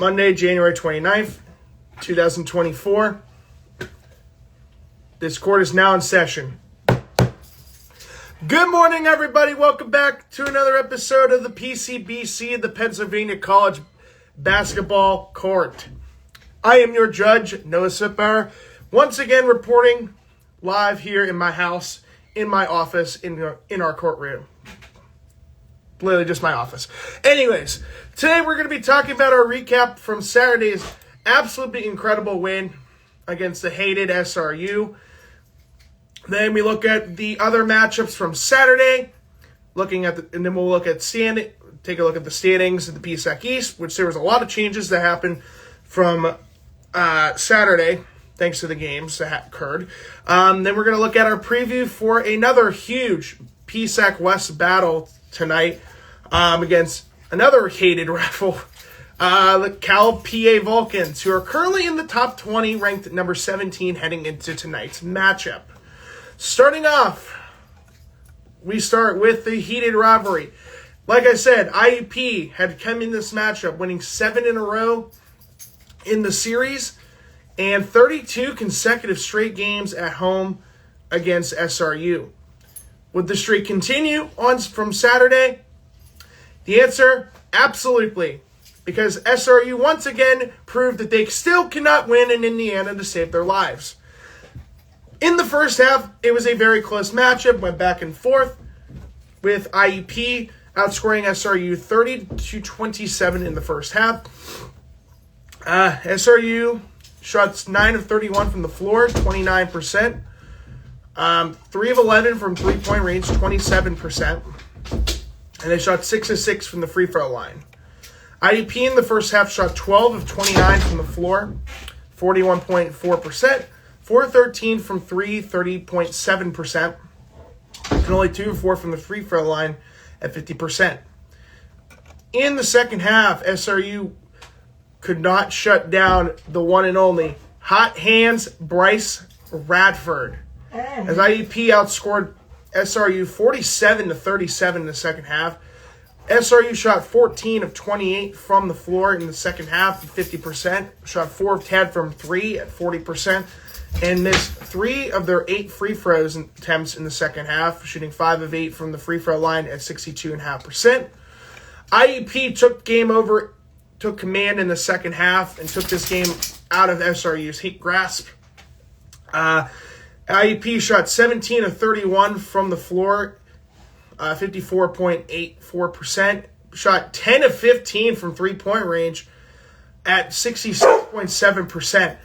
Monday, January 29th, 2024. This court is now in session. Good morning, everybody. Welcome back to another episode of the PCBC, the Pennsylvania College Basketball Court. I am your judge, Noah Sipar, once again reporting live here in my house, in my office, in our courtroom. Literally just my office. Anyways, today we're going to be talking about our recap from Saturday's absolutely incredible win against the hated SRU. Then we look at the other matchups from Saturday, and then we'll look at take a look at the standings in the PSAC East, which there was a lot of changes that happened from Saturday, thanks to the games that occurred. Then we're going to look at our preview for another huge PSAC West battle tonight against another hated rival, the Cal PA Vulcans, who are currently in the top 20, ranked at number 17, heading into tonight's matchup. Starting off, we start with the heated rivalry. Like I said, IUP had come in this matchup winning 7 in a row in the series and 32 consecutive straight games at home against SRU. Would the streak continue on from Saturday? The answer, absolutely. Because SRU once again proved that they still cannot win in Indiana to save their lives. In the first half, it was a very close matchup, went back and forth, with IUP outscoring SRU 30-27 in the first half. SRU shot 9 of 31 from the floor, 29%. 3 of 11 from three-point range, 27%. And they shot 6 of 6 from the free throw line. IUP in the first half shot 12 of 29 from the floor, 41.4%. 4 of 13 from 3, 30.7%. And only 2 of 4 from the free throw line at 50%. In the second half, SRU could not shut down the one and only Hot Hands Bryce Radford, as IUP outscored SRU 47-37 in the second half. SRU shot 14 of 28 from the floor in the second half at 50%. Shot 4 of 10 from 3 at 40%. And missed 3 of their 8 free throws attempts in the second half, shooting 5 of 8 from the free throw line at 62.5%. IUP took command in the second half and took this game out of SRU's grasp. IUP shot 17 of 31 from the floor, 54.84%. Shot 10 of 15 from three-point range at 66.7%.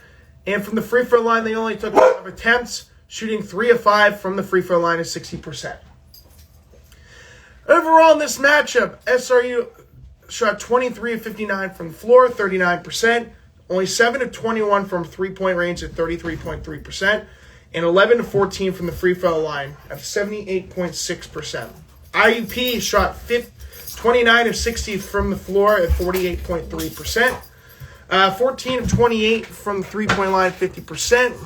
And from the free throw line, they only took 5 attempts, shooting 3 of 5 from the free throw line at 60%. Overall in this matchup, SRU shot 23 of 59 from the floor, 39%. Only 7 of 21 from three-point range at 33.3%. And 11 of 14 from the free throw line at 78.6%. IUP shot 29 of 60 from the floor at 48.3%. 14 of 28 from the three-point line, 50%.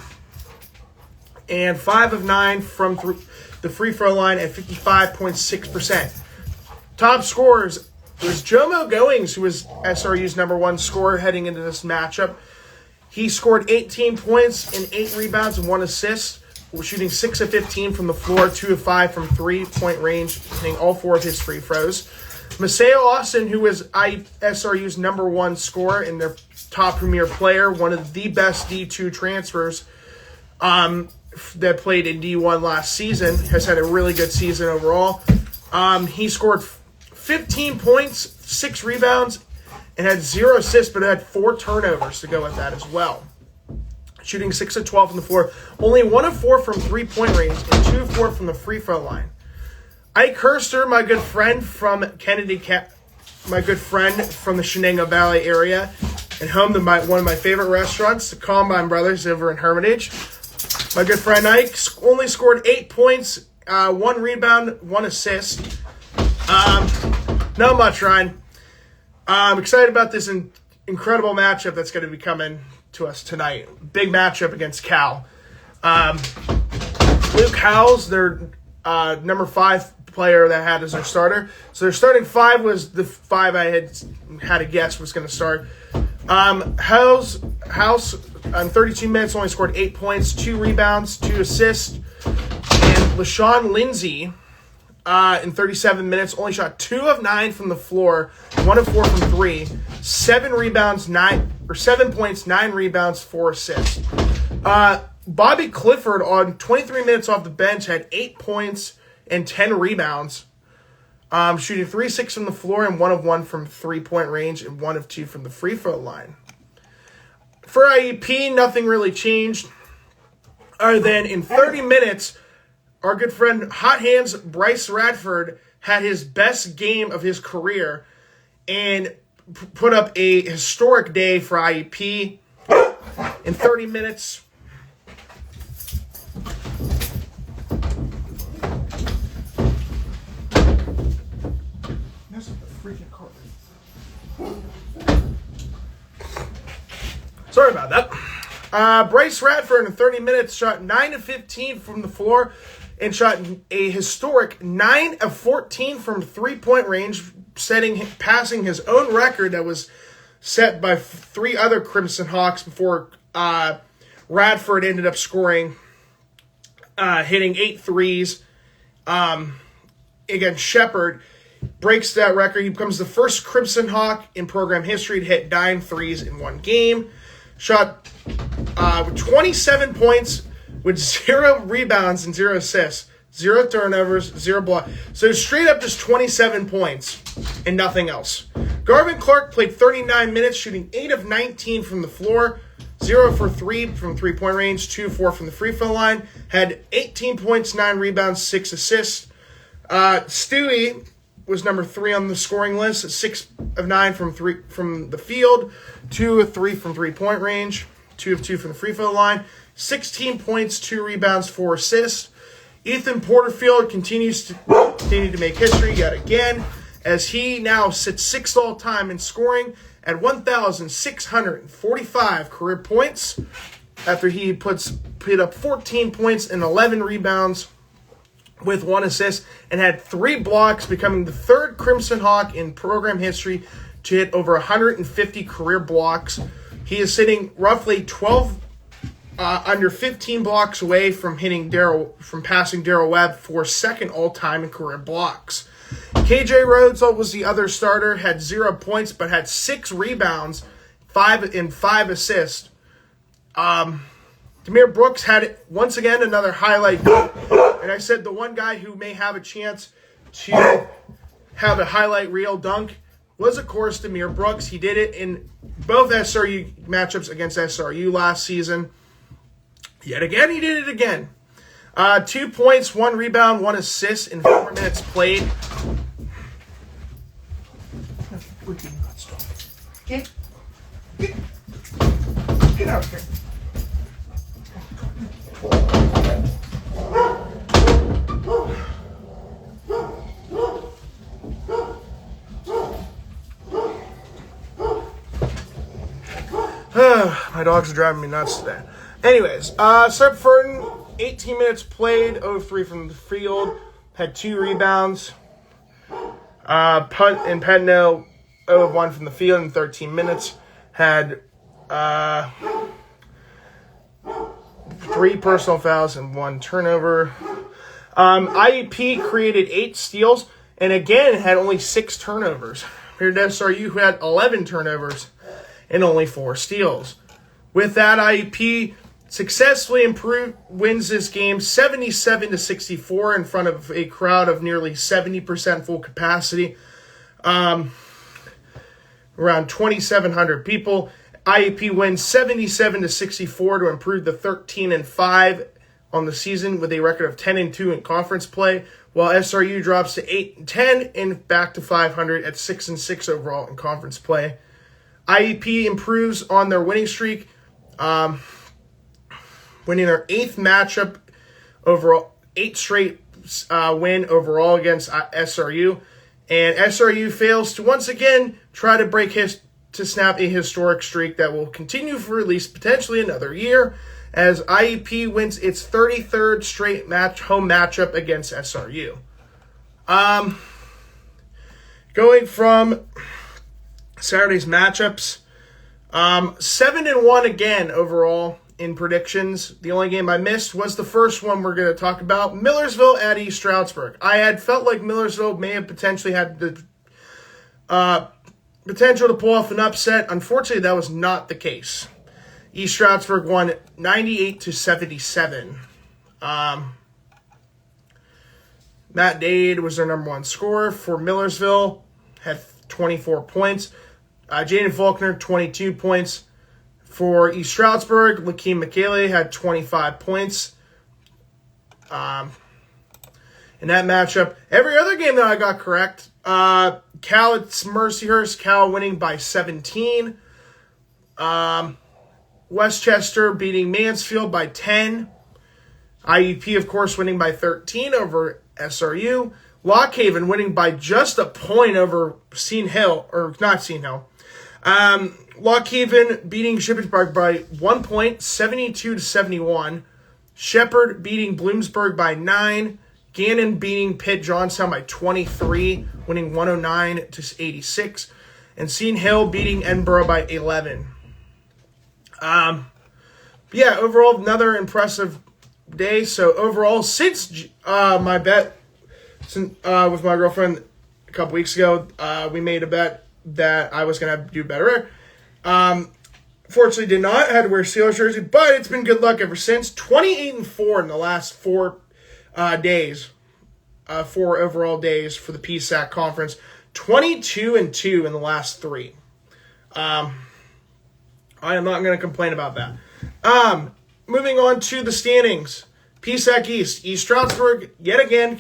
And 5 of 9 from the free throw line at 55.6%. Top scorers was Jomo Goings, who was SRU's number 1 scorer heading into this matchup. He scored 18 points and 8 rebounds and 1 assist, shooting 6 of 15 from the floor, 2 of 5 from three-point range, hitting all 4 of his free throws. Maseo Austin, who was SRU's number 1 scorer and their top premier player, one of the best D2 transfers that played in D1 last season, has had a really good season overall. He scored 15 points, 6 rebounds, and had 0 assists, but had 4 turnovers to go with that as well. Shooting 6 of 12 from the floor, only 1 of 4 from three-point range, and 2 of 4 from the free throw line. Ike Herster, my good friend from the Shenango Valley area, and home to one of my favorite restaurants, the Combine Brothers over in Hermitage. My good friend Ike only scored 8 points, 1 rebound, 1 assist. Not much, Ryan. I'm excited about this incredible matchup that's going to be coming to us tonight. Big matchup against Cal. Luke Howells, their number 5 player that had as their starter. So their starting 5 was the 5 I had to guess was going to start. House on 32 minutes only scored 8 points, 2 rebounds, 2 assists. And LaShawn Lindsay in 37 minutes only shot 2 of 9 from the floor, 1 of 4 from 3, 7 points, 9 rebounds, 4 assists. Bobby Clifford on 23 minutes off the bench had 8 points and 10 rebounds, shooting 3-6 from the floor and 1 of 1 from 3-point range and 1 of 2 from the free throw line. For IEP, nothing really changed other than in 30 minutes, our good friend Hot Hands Bryce Radford had his best game of his career and put up a historic day for IEP in 30 minutes. Sorry about that. Bryce Radford in 30 minutes shot 9 of 15 from the floor and shot a historic 9 of 14 from 3-point range, passing his own record that was set by 3 other Crimson Hawks before Radford ended up scoring, hitting 8 threes against Shepherd. Breaks that record. He becomes the first Crimson Hawk in program history to hit 9 threes in one game. Shot 27 points with 0 rebounds and 0 assists, 0 turnovers, 0 blocks. So straight up just 27 points and nothing else. Garvin Clark played 39 minutes, shooting 8 of 19 from the floor, 0 for 3 from 3-point range, 2 of 4 from the free throw line. Had 18 points, 9 rebounds, 6 assists. Stewie was number 3 on the scoring list, 6 of 9 from the field, 2 of 3 from 3-point range, 2 of 2 from the free throw line, 16 points, 2 rebounds, 4 assists. Ethan Porterfield continues to make history yet again, as he now sits 6th all time in scoring at 1,645 career points after he put up 14 points and 11 rebounds with 1 assist and had 3 blocks, becoming the 3rd Crimson Hawk in program history to hit over 150 career blocks. He is sitting roughly 12 under 15 blocks away from passing Darrell Webb for 2nd all-time in career blocks. KJ Rhodes was the other starter, had 0 points but had 6 rebounds, 5 assists. Demir Brooks had, once again, another highlight goal. And I said the one guy who may have a chance to have a highlight reel dunk was, of course, Demir Brooks. He did it in both SRU matchups against SRU last season. Yet again, he did it again. 2 points, 1 rebound, 1 assist in 4 minutes played. Get out of here. My dogs are driving me nuts today. Anyways, Sep Furton, 18 minutes played, 0-3 from the field, had 2 rebounds. Punt and Pedno, 0-1 from the field in 13 minutes, had 3 personal fouls and 1 turnover. IEP created 8 steals and again had only 6 turnovers. Compared to SRU, who had 11 turnovers and only 4 steals. With that, IEP successfully wins this game 77-64 in front of a crowd of nearly 70% full capacity. Around 2,700 people. IEP wins 77-64 to improve to 13-5 on the season with a record of 10-2 in conference play, while SRU drops to 8-10 and back to 500 at 6-6 overall in conference play. IEP improves on their winning streak, winning their 8th matchup overall, 8 straight win overall against SRU, and SRU fails to once again try to snap a historic streak that will continue for at least potentially another year, as IEP wins its 33rd straight home matchup against SRU. Going from Saturday's matchups, 7-1 again overall in predictions. The only game I missed was the first one we're going to talk about, Millersville at East Stroudsburg. I had felt like Millersville may have potentially had the potential to pull off an upset. Unfortunately, that was not the case. East Stroudsburg won 98-77. Matt Dade was their number one scorer for Millersville, had 24 points. Jaden Faulkner, 22 points. For East Stroudsburg, Lakeem McKaylee had 25 points. In that matchup, every other game that I got correct, Cal at Mercyhurst, Cal winning by 17. Westchester beating Mansfield by 10. IUP, of course, winning by 13 over SRU. Lock Haven winning by just a point over Seton Hill, or not Seton Hill. Lock Haven beating Shippensburg by 1 point, 72-71. Shepherd beating Bloomsburg by 9. Gannon beating Pitt Johnstown by 23, winning 109-86. And Seton Hill beating Edinburgh by 11. Overall, another impressive day. So overall, since my bet with my girlfriend a couple weeks ago, we made a bet that I was going to do better. Fortunately did not. I had to wear Steelers jersey, but it's been good luck ever since. 28-4 in the last 4 days. 4 overall days for the PSAC conference. 22-2 in the last 3. I am not going to complain about that. Moving on to the standings. PSAC East. East Stroudsburg, yet again,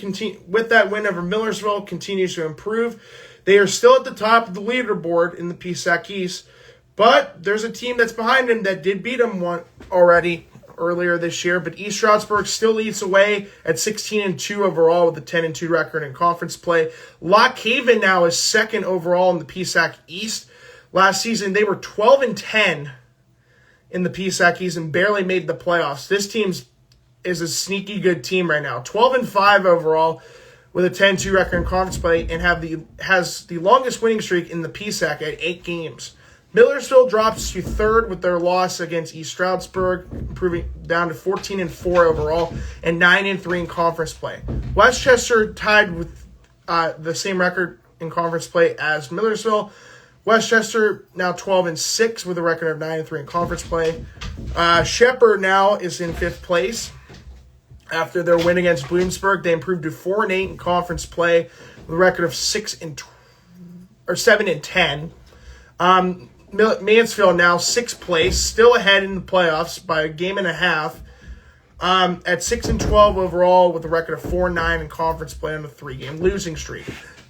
with that win over Millersville, continues to improve. They are still at the top of the leaderboard in the PSAC East, but there's a team that's behind them that did beat them one already earlier this year. But East Stroudsburg still leads away at 16-2 overall with a 10-2 record in conference play. Lock Haven now is second overall in the PSAC East. Last season, they were 12-10 in the PSAC East and barely made the playoffs. This team is a sneaky good team right now. 12-5 overall with a 10-2 record in conference play and has the longest winning streak in the PSAC at 8 games. Millersville drops to third with their loss against East Stroudsburg, improving down to 14-4 overall and 9-3 in conference play. Westchester tied with the same record in conference play as Millersville. Westchester now 12-6 with a record of 9-3 in conference play. Shepherd now is in 5th place. After their win against Bloomsburg, they improved to 4-8 in conference play with a record of 7-10. Mansfield now 6th place, still ahead in the playoffs by a game and a half. At 6-12 overall with a record of 4-9 in conference play on a 3-game losing streak.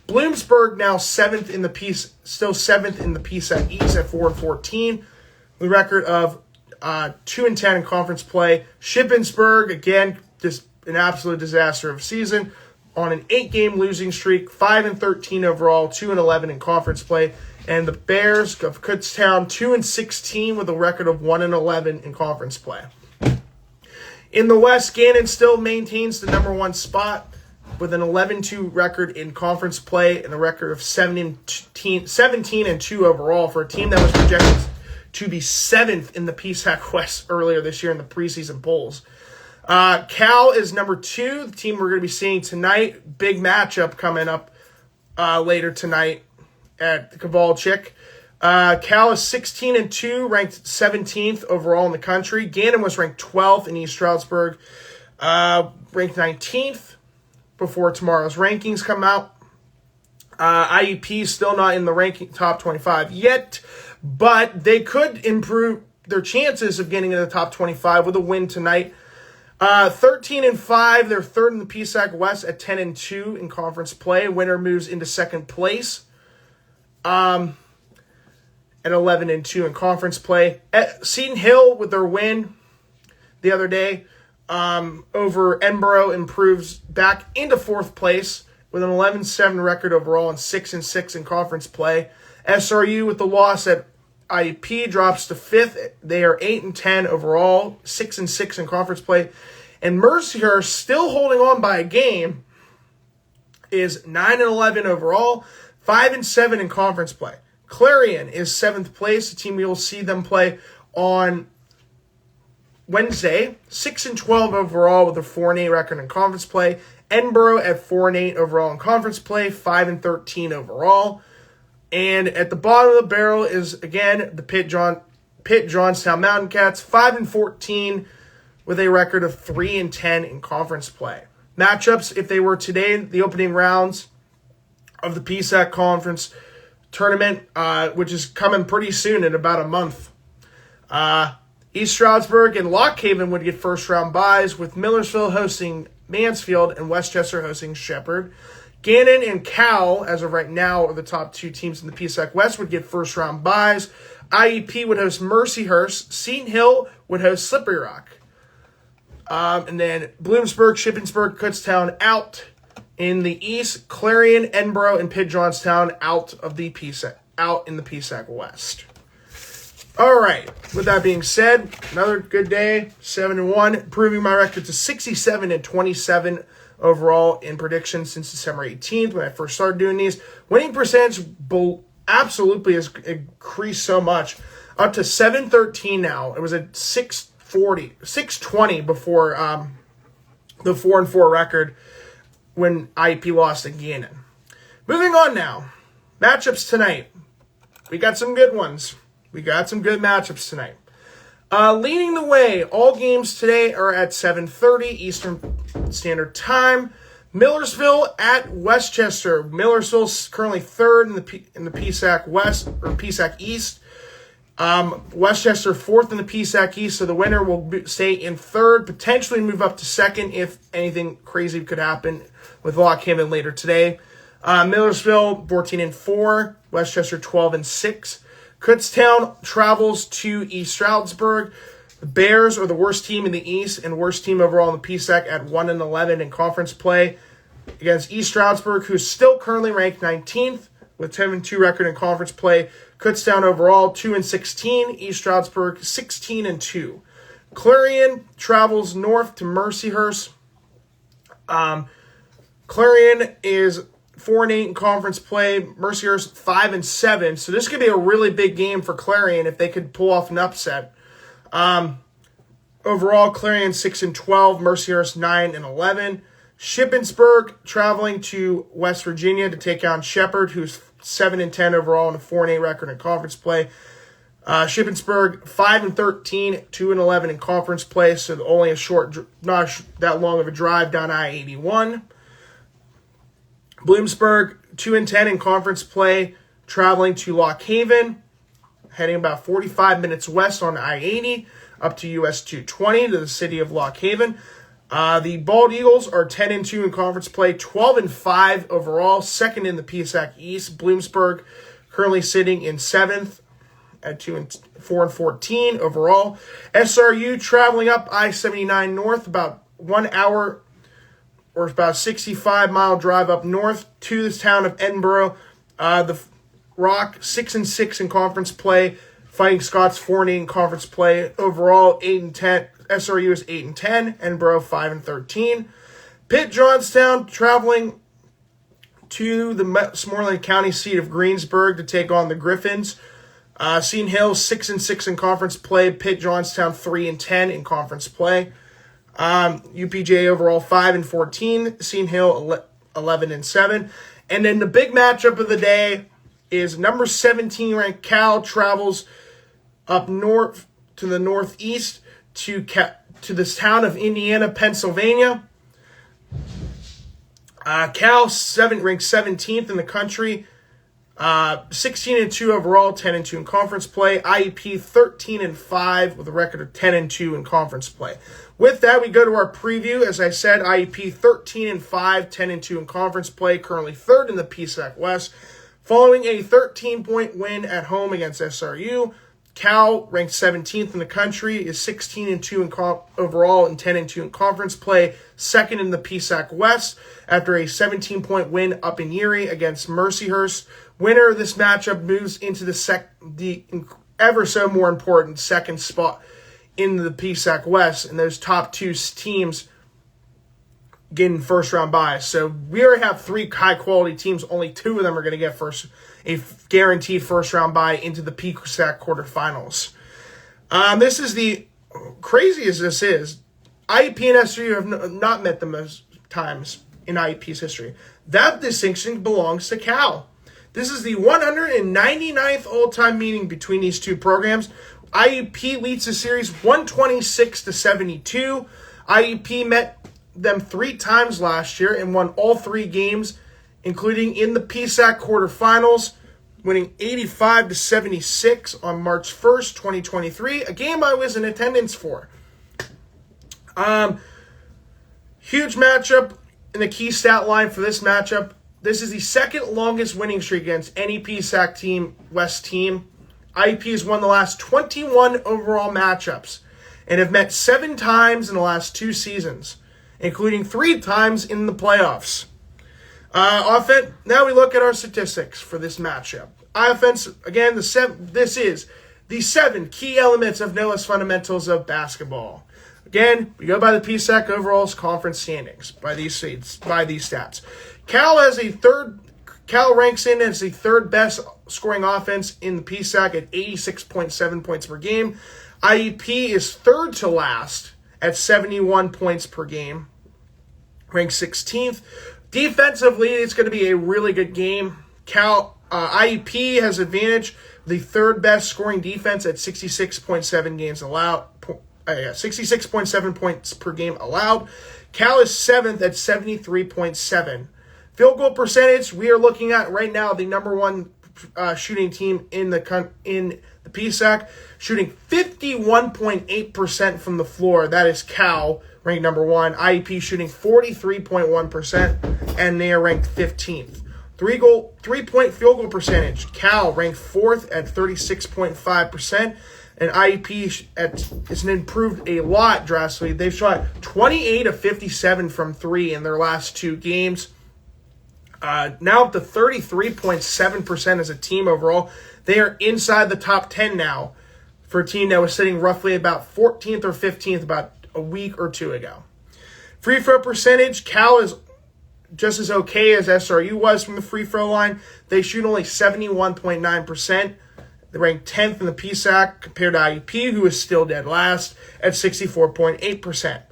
Bloomsburg now 7th in the PSAC East at 4-14 with a record of 2-10 in conference play. Shippensburg, again, just an absolute disaster of a season on an 8-game losing streak, 5-13 overall, 2-11 in conference play. And the Bears of Kutztown 2-16 with a record of 1-11 in conference play. In the West, Gannon still maintains the number 1 spot with an 11-2 record in conference play and a record of 17-2 overall for a team that was projected to be 7th in the PSAC West earlier this year in the preseason polls. Cal is number 2, the team we're going to be seeing tonight. Big matchup coming up later tonight at Kovalchik. Cal is 16-2, ranked 17th overall in the country. Gannon was ranked 12th in East Stroudsburg, ranked 19th before tomorrow's rankings come out. IUP still not in the ranking top 25 yet, but they could improve their chances of getting in the top 25 with a win tonight. 13-5, they're third in the PSAC West at 10-2 in conference play. Winner moves into second place. At 11-2 in conference play. At Seton Hill with their win the other day over Edinburgh improves back into 4th place with an 11-7 record overall and 6-6 in conference play. SRU with the loss at IUP drops to 5th. They are 8-10 overall, 6-6 in conference play. And Mercyhurst, still holding on by a game, is 9-11 overall, 5-7 in conference play. Clarion is 7th place, the team you'll see them play on Wednesday. 6-12 overall with a 4-8 record in conference play. Edinburgh at 4-8 overall in conference play, 5-13 overall. And at the bottom of the barrel is, again, the Pitt Johnstown Mountain Cats, 5-14 with a record of 3-10 in conference play. Matchups, if they were today, the opening rounds of the PSAC Conference Tournament, which is coming pretty soon in about a month. East Stroudsburg and Lock Haven would get first-round byes, with Millersville hosting Mansfield and Westchester hosting Shepherd. Gannon and Cal, as of right now, are the top 2 teams in the PSAC West, would get first-round byes. IEP would host Mercyhurst. Seton Hill would host Slippery Rock. And then Bloomsburg, Shippensburg, Kutztown out in the East. Clarion, Edinburgh, and Pitt Johnstown out in the PSAC West. All right. With that being said, another good day, 7-1, improving my record to 67-27 overall in predictions since December 18th when I first started doing these. Winning percentage absolutely has increased so much, up to 713 now. It was at 620 before the 4-4 record when IEP lost at Gannon. Moving on now, matchups tonight. We got some good ones. We got some good matchups tonight. Leading the way, all games today are at 7:30 Eastern Standard Time. Millersville at Westchester. Millersville's currently 3rd in the PSAC West or PSAC East. Westchester 4th in the PSAC East, so the winner will stay in 3rd, potentially move up to 2nd if anything crazy could happen with Lock Haven later today. Millersville 14-4, Westchester 12-6. Kutztown travels to East Stroudsburg. The Bears are the worst team in the East and worst team overall in the PSAC at 1-11 in conference play against East Stroudsburg, who's still currently ranked 19th with 10-2 record in conference play. Kutztown overall 2-16. East Stroudsburg 16-2. Clarion travels north to Mercyhurst. Clarion is 4-8 in conference play. Mercyhurst 5-7. So this could be a really big game for Clarion if they could pull off an upset. Overall, Clarion 6-12. Mercyhurst 9-11. Shippensburg traveling to West Virginia to take on Shepherd, who's 7-10 overall and a 4-8 record in conference play. Shippensburg 5-13, 2-11 in conference play, so only a short, not that long of a drive down I-81. Bloomsburg 2-10 in conference play, traveling to Lock Haven, heading about 45 minutes west on I-80 up to US 220 to the city of Lock Haven. The Bald Eagles are 10-2 in conference play, 12-5 overall, 2nd in the PSAC East. Bloomsburg currently sitting in 7th at 4-14 overall. SRU traveling up I-79 north, about 1 hour or about 65-mile drive up north to the town of Edinburgh. The Rock 6-6 in conference play, Fighting Scots 4-8 in conference play. Overall 8-10. SRU is 8-10. Edinburgh 5-13. Pitt Johnstown traveling to the Westmoreland County seat of Greensburg to take on the Griffins. Seton Hill 6-6 in conference play. Pitt Johnstown 3-10 in conference play. UPJ overall 5-14. Seton Hill 11-7. And then the big matchup of the day is number 17 ranked Cal travels up north to the northeast to this town of Indiana, Pennsylvania. Cal ranked 17th in the country, 16-2 overall, 10-2 in conference play. IEP 13-5 with a record of 10-2 in conference play. With that, we go to our preview. As I said, IEP 13-5, 10-2 in conference play, currently 3rd in the PSAC West. Following a 13-point win at home against SRU, Cal, ranked 17th in the country, is 16-2 overall and 10-2 in conference play, 2nd in the PSAC West after a 17-point win up in Erie against Mercyhurst. Winner of this matchup moves into the ever so more important 2nd spot in the PSAC West, and those top 2 teams getting first round buys. So we already have 3 high quality teams. Only 2 of them are going to get guaranteed first round buy into the PSAC quarterfinals. This is the crazy as this is. IEP and SRU have not met the most times in IEP's history. That distinction belongs to Cal. This is the 199th all-time meeting between these 2 programs. IEP leads the series 126-72. IEP met them 3 times last year and won all 3 games, including in the PSAC quarterfinals, winning 85-76 on March 1st, 2023, a game I was in attendance for. Huge matchup in the key stat line for this matchup. This is the 2nd longest winning streak against any PSAC team, West team. IEP has won the last 21 overall matchups and have met 7 times in the last 2 seasons, including 3 times in the playoffs. Now we look at our statistics for this matchup. Offense, again, this is the 7 key elements of Noah's fundamentals of basketball. Again, we go by the PSAC overalls conference standings by these stats. Cal ranks in as the 3rd best scoring offense in the PSAC at 86.7 points per game. IEP is 3rd to last at 71 points per game, ranked 16th. Defensively, it's going to be a really good game. IEP has advantage, the 3rd best scoring defense at 66.7 points per game allowed. Cal is 7th at 73.7. Field goal percentage, we are looking at right now the number 1 shooting team in the PSAC, shooting 51.8% from the floor. That is Cal, ranked number 1. IEP shooting 43.1%, and they are ranked 15th. 3-point field goal percentage, Cal ranked 4th at 36.5%, and IEP it's improved a lot drastically. They've shot 28 of 57 from 3 in their last 2 games. Now up to 33.7% as a team overall. They are inside the top 10 now for a team that was sitting roughly about 14th or 15th about a week or 2 ago. Free throw percentage, Cal is just as okay as SRU was from the free throw line. They shoot only 71.9%. They rank 10th in the PSAC compared to IEP, who is still dead last at 64.8%.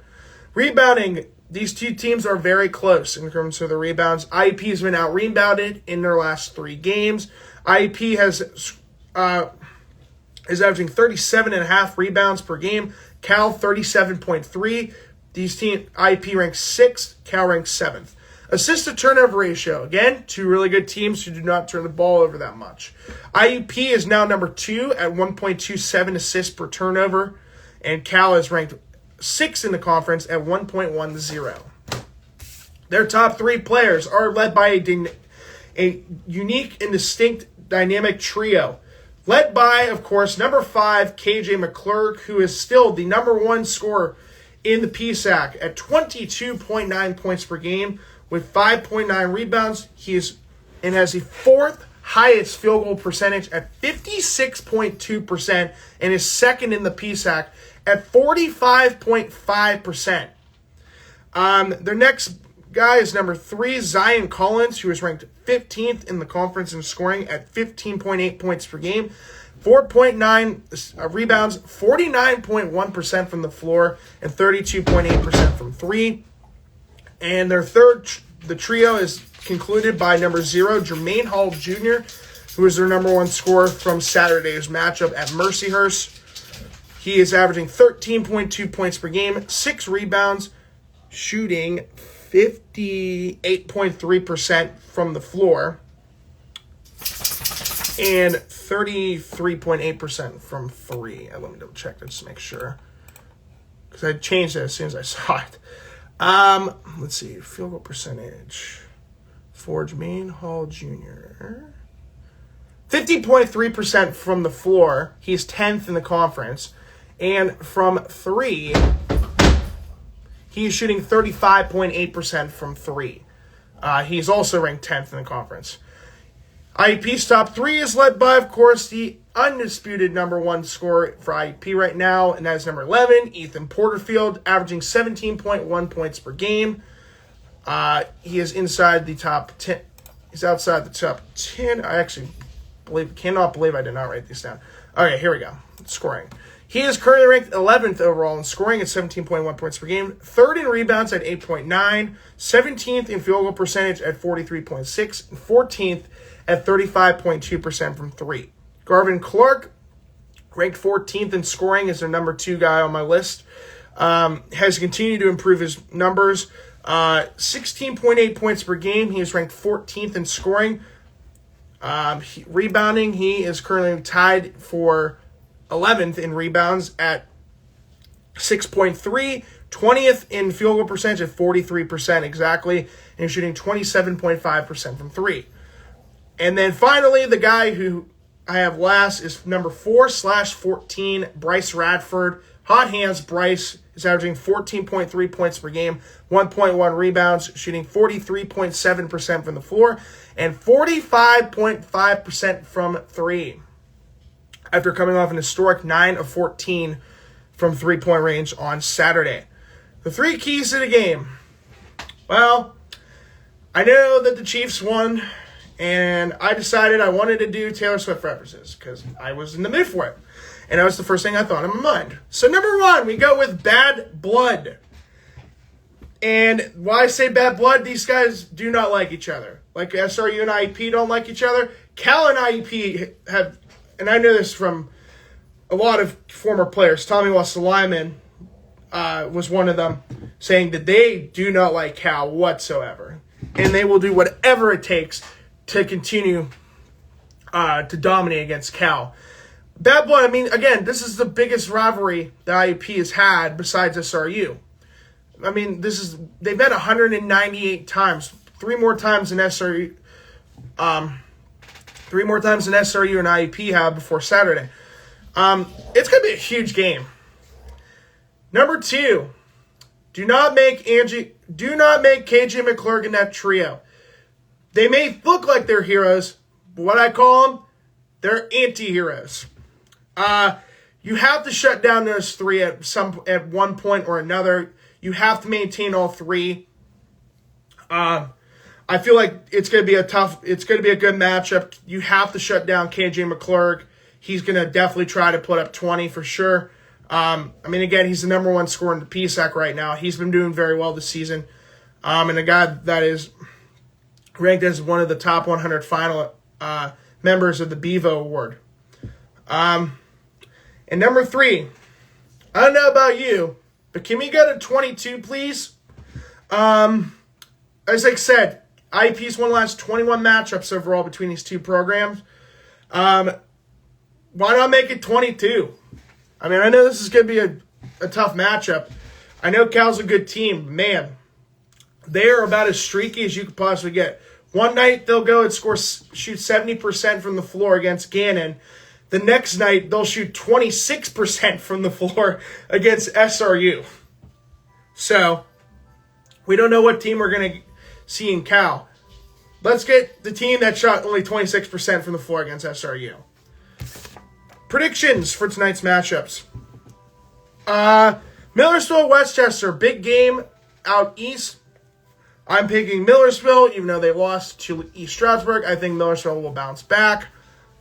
Rebounding, these 2 teams are very close in terms of the rebounds. IEP has been out-rebounded in their last 3 games. IEP is averaging 37.5 rebounds per game. Cal, 37.3. IEP ranks 6th. Cal ranks 7th. Assist-to-turnover ratio. Again, 2 really good teams who do not turn the ball over that much. IEP is now number 2 at 1.27 assists per turnover, and Cal is ranked 6th in the conference at 1.10. Their top 3 players are led by a unique and distinct dynamic trio. Led by, of course, number 5, KJ McClurg, who is still the number 1 scorer in the PSAC at 22.9 points per game with 5.9 rebounds. He has the 4th highest field goal percentage at 56.2% and is 2nd in the PSAC at 45.5%. Their next guy is number 3, Zion Collins, who is ranked 15th in the conference in scoring at 15.8 points per game, 4.9 rebounds, 49.1% from the floor, and 32.8% from 3. And their the trio is concluded by number 0, Jermaine Hall Jr., who is their number 1 scorer from Saturday's matchup at Mercyhurst. He is averaging 13.2 points per game, 6 rebounds, shooting 58.3% from the floor, and 33.8% from 3. Let me double check that just to make sure, because I changed it as soon as I saw it. Let's see, field goal percentage for Jermaine Hall Jr. 50.3% from the floor. He's 10th in the conference. And from 3, he's shooting 35.8% from 3. He's also ranked 10th in the conference. IEP's top 3 is led by, of course, the undisputed number 1 scorer for IEP right now, and that is number 11, Ethan Porterfield, averaging 17.1 points per game. He is inside the top 10. He's outside the top 10. I actually cannot believe I did not write these down. Okay, here we go. Scoring. He is currently ranked 11th overall in scoring at 17.1 points per game, 3rd in rebounds at 8.9, 17th in field goal percentage at 43.6, and 14th at 35.2% from 3. Garvin Clark, ranked 14th in scoring, is their number 2 guy on my list. Has continued to improve his numbers. 16.8 points per game. He is ranked 14th in scoring. Rebounding, he is currently tied for 11th in rebounds at 6.3, 20th in field goal percentage at 43% exactly, and he's shooting 27.5% from 3. And then finally, the guy who I have last is number 4/14, Bryce Radford. Hot hands Bryce is averaging 14.3 points per game, 1.1 rebounds, shooting 43.7% from the floor, and 45.5% from 3. After coming off an historic 9 of 14 from three-point range on Saturday. The 3 keys to the game. Well, I know that the Chiefs won, and I decided I wanted to do Taylor Swift references because I was in the mood for it. And that was the first thing I thought in my mind. So number 1, we go with Bad Blood. And why I say Bad Blood, these guys do not like each other. Like SRU and IEP don't like each other. Cal and IEP have, and I know this from a lot of former players. Tommy Wassaliman was one of them, saying that they do not like Cal whatsoever. And they will do whatever it takes to continue to dominate against Cal. Bad Blood, I mean, again, this is the biggest rivalry the IUP has had besides SRU. I mean, they've met 198 times, 3 more times than SRU. 3 more times than SRU and IUP have before Saturday. It's going to be a huge game. Number 2, do not make KJ McClurg in that trio. They may look like they're heroes, but what I call them, they're anti-heroes. You have to shut down those 3 at one point or another. You have to maintain all 3. I feel like it's going to be a good matchup. You have to shut down KJ McClurg. He's going to definitely try to put up 20 for sure. I mean, again, he's the number 1 scorer in the PSAC right now. He's been doing very well this season. And a guy that is ranked as one of the top 100 final members of the Bevo Award. And number 3, I don't know about you, but can we go to 22, please? As I said, IEP's won the last 21 matchups overall between these 2 programs. Why not make it 22? I mean, I know this is going to be a tough matchup. I know Cal's a good team. Man, they are about as streaky as you could possibly get. One night, they'll go and shoot 70% from the floor against Gannon. The next night, they'll shoot 26% from the floor against SRU. So, we don't know what team we're going to see in Cal. Let's get the team that shot only 26% from the floor against SRU. Predictions for tonight's matchups. Millersville, Westchester, big game out east. I'm picking Millersville, even though they lost to East Stroudsburg. I think Millersville will bounce back.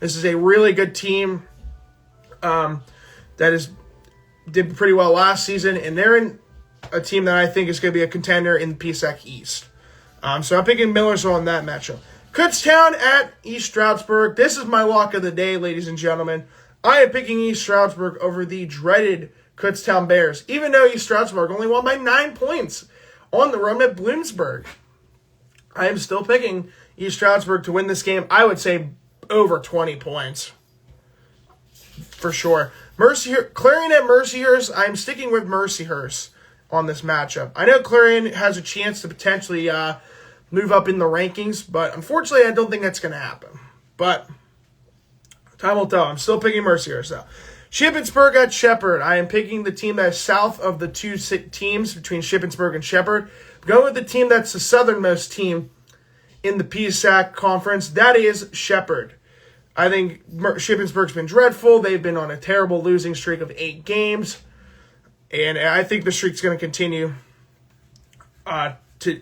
This is a really good team did pretty well last season, and they're in a team that I think is going to be a contender in the PSAC East. So I'm picking Millersville in that matchup. Kutztown at East Stroudsburg. This is my lock of the day, ladies and gentlemen. I am picking East Stroudsburg over the dreaded Kutztown Bears, even though East Stroudsburg only won by 9 points on the road at Bloomsburg. I am still picking East Stroudsburg to win this game. I would say over 20 points. For sure. Clarion at Mercyhurst. I'm sticking with Mercyhurst on this matchup. I know Clarion has a chance to potentially move up in the rankings, but unfortunately I don't think that's going to happen. But time will tell. I'm still picking Mercyhurst though. Shippensburg at Shepherd. I am picking the team that is south of the 2 teams between Shippensburg and Shepherd. I'm going with the team that's the southernmost team in the PSAC conference. That is Shepherd. I think Shippensburg's been dreadful. They've been on a terrible losing streak of 8 games. And I think the streak's going to continue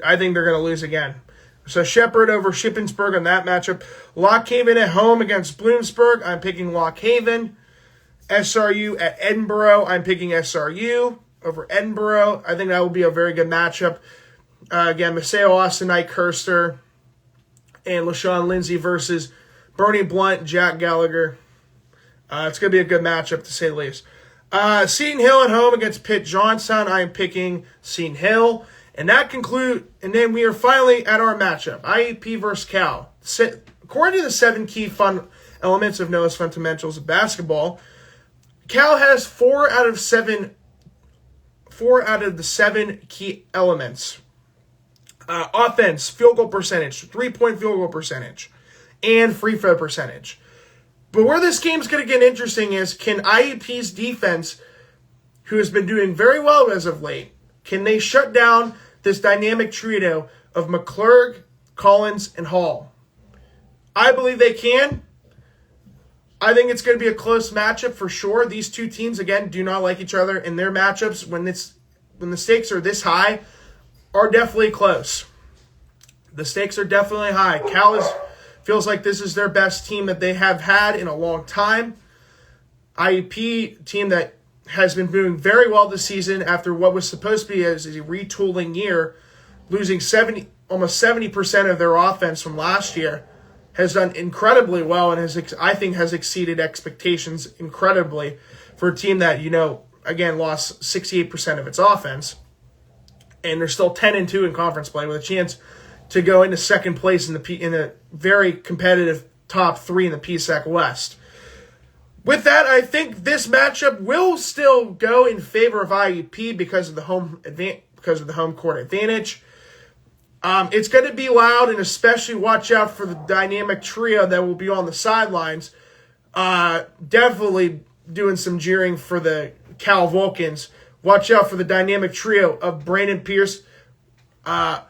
I think they're going to lose again. So Shepherd over Shippensburg on that matchup. Lock Haven at home against Bloomsburg. I'm picking Lock Haven. SRU at Edinburgh. I'm picking SRU over Edinburgh. I think that will be a very good matchup. Again, Maceo Austin, Ike Herster, and LaShawn Lindsay versus Bernie Blunt, Jack Gallagher. It's going to be a good matchup, to say the least. Seton Hill at home against Pitt Johnstown. I am picking Seton Hill. And then we are finally at our matchup, IEP versus Cal. According to the 7 key fun elements of Noah's Fundamentals of Basketball, Cal has 4 out of the 7 key elements. Offense, field goal percentage, 3-point field goal percentage, and free throw percentage. But where this game's going to get interesting is, can IEP's defense, who has been doing very well as of late, can they shut down this dynamic trio of McClurg, Collins, and Hall? I believe they can. I think it's going to be a close matchup for sure. These two teams, again, do not like each other, and their matchups, when the stakes are this high, are definitely close. The stakes are definitely high. Cal feels like this is their best team that they have had in a long time. IEP, team that has been doing very well this season after what was supposed to be as a retooling year, losing almost 70% of their offense from last year, has done incredibly well and I think has exceeded expectations incredibly for a team that, again, lost 68% of its offense. And they're still 10-2 in conference play with a chance to go into second place in a very competitive top 3 in the PSAC West. With that, I think this matchup will still go in favor of IEP because of the home court advantage. It's going to be loud, and especially watch out for the dynamic trio that will be on the sidelines. Definitely doing some jeering for the Cal Vulcans. Watch out for the dynamic trio of Brandon Pierce, Ryan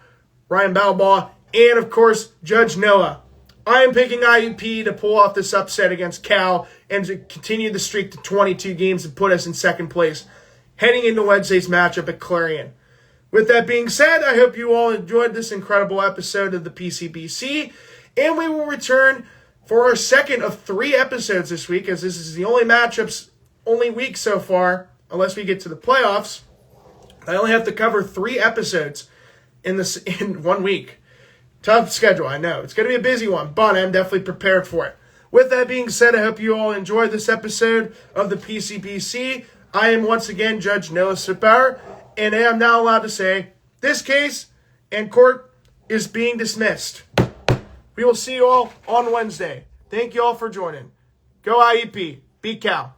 Balbaugh, and, of course, Judge Noah. I am picking IUP to pull off this upset against Cal and to continue the streak to 22 games and put us in second place heading into Wednesday's matchup at Clarion. With that being said, I hope you all enjoyed this incredible episode of the PCBC, and we will return for our second of 3 episodes this week, as this is the only week so far, unless we get to the playoffs. I only have to cover 3 episodes in 1 week. Tough schedule, I know. It's going to be a busy one, but I'm definitely prepared for it. With that being said, I hope you all enjoyed this episode of the PCBC. I am once again Judge Noah Sipauer, and I am now allowed to say this case and court is being dismissed. We will see you all on Wednesday. Thank you all for joining. Go IEP. Beat Cal.